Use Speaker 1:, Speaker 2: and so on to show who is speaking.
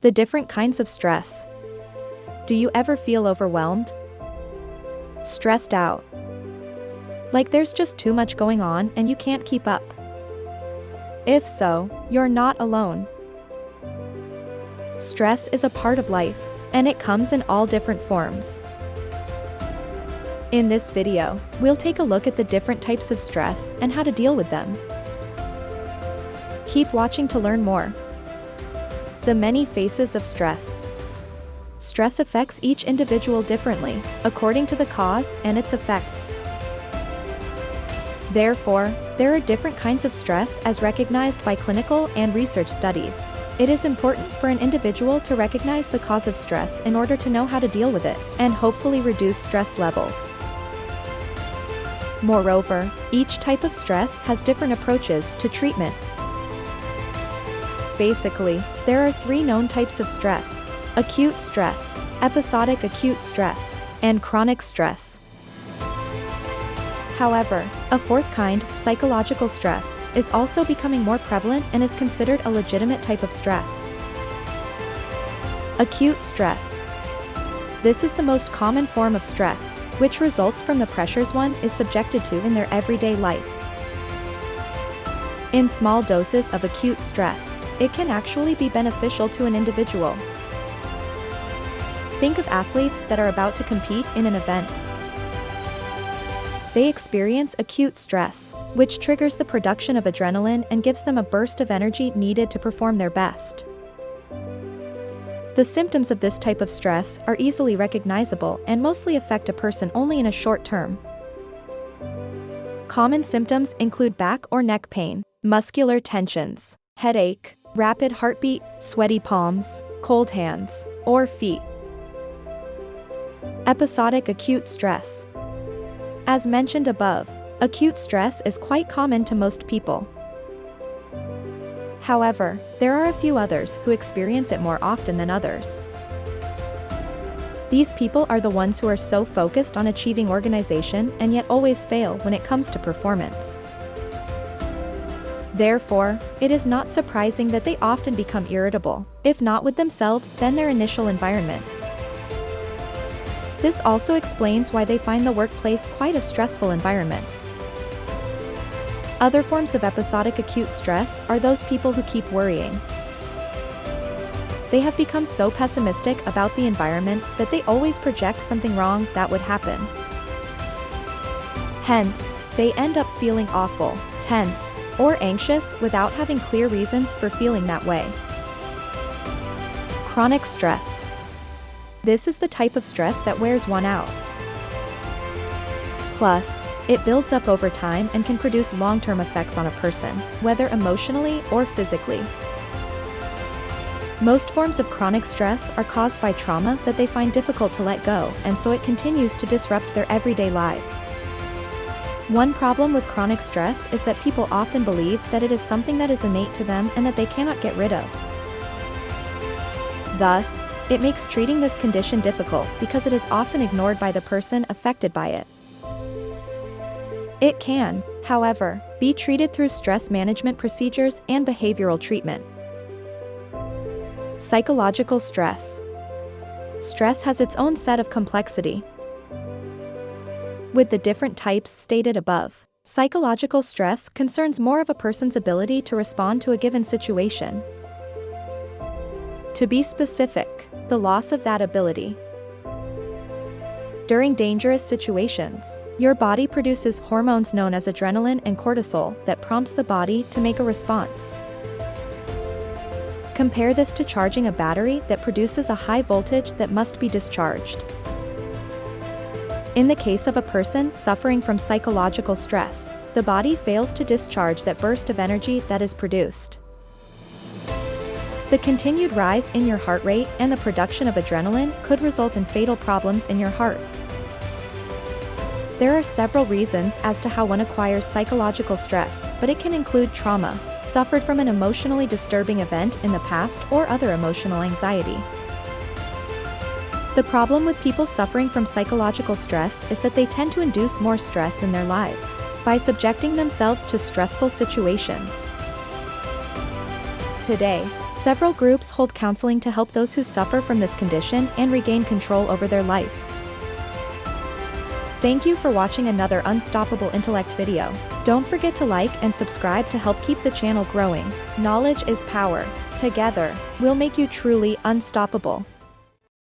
Speaker 1: The different kinds of stress. Do you ever feel overwhelmed? Stressed out? Like there's just too much going on and you can't keep up? If so, you're not alone. Stress is a part of life, and it comes in all different forms. In this video, we'll take a look at the different types of stress and how to deal with them. Keep watching to learn more. The many faces of stress. Stress affects each individual differently, according to the cause and its effects. Therefore, there are different kinds of stress as recognized by clinical and research studies. It is important for an individual to recognize the cause of stress in order to know how to deal with it, and hopefully reduce stress levels. Moreover, each type of stress has different approaches to treatment. Basically, there are three known types of stress: acute stress, episodic acute stress, and chronic stress. However, a fourth kind, psychological stress, is also becoming more prevalent and is considered a legitimate type of stress. Acute stress. This is the most common form of stress, which results from the pressures one is subjected to in their everyday life. In small doses of acute stress, it can actually be beneficial to an individual. Think of athletes that are about to compete in an event. They experience acute stress, which triggers the production of adrenaline and gives them a burst of energy needed to perform their best. The symptoms of this type of stress are easily recognizable and mostly affect a person only in a short term. Common symptoms include back or neck pain, muscular tensions, headache, rapid heartbeat, sweaty palms, cold hands, or feet. Episodic acute stress. As mentioned above, acute stress is quite common to most people. However, there are a few others who experience it more often than others. These people are the ones who are so focused on achieving organization and yet always fail when it comes to performance. Therefore, it is not surprising that they often become irritable, if not with themselves then their initial environment. This also explains why they find the workplace quite a stressful environment. Other forms of episodic acute stress are those people who keep worrying. They have become so pessimistic about the environment that they always project something wrong that would happen. Hence, they end up feeling awful, tense, or anxious without having clear reasons for feeling that way. Chronic stress. This is the type of stress that wears one out. Plus, it builds up over time and can produce long-term effects on a person, whether emotionally or physically. Most forms of chronic stress are caused by trauma that they find difficult to let go, and so it continues to disrupt their everyday lives. One problem with chronic stress is that people often believe that it is something that is innate to them and that they cannot get rid of. Thus, it makes treating this condition difficult because it is often ignored by the person affected by it. It can, however, be treated through stress management procedures and behavioral treatment. Psychological stress. Stress has its own set of complexity. With the different types stated above, psychological stress concerns more of a person's ability to respond to a given situation. To be specific, the loss of that ability. During dangerous situations, your body produces hormones known as adrenaline and cortisol that prompts the body to make a response. Compare this to charging a battery that produces a high voltage that must be discharged. In the case of a person suffering from psychological stress, the body fails to discharge that burst of energy that is produced. The continued rise in your heart rate and the production of adrenaline could result in fatal problems in your heart. There are several reasons as to how one acquires psychological stress, but it can include trauma, suffered from an emotionally disturbing event in the past, or other emotional anxiety. The problem with people suffering from psychological stress is that they tend to induce more stress in their lives by subjecting themselves to stressful situations. Today, Several groups hold counseling to help those who suffer from this condition and regain control over their life. Thank you for watching another Unstoppable Intellect video. Don't forget to like and subscribe to help keep the channel growing. Knowledge is power. Together, we'll make you truly unstoppable.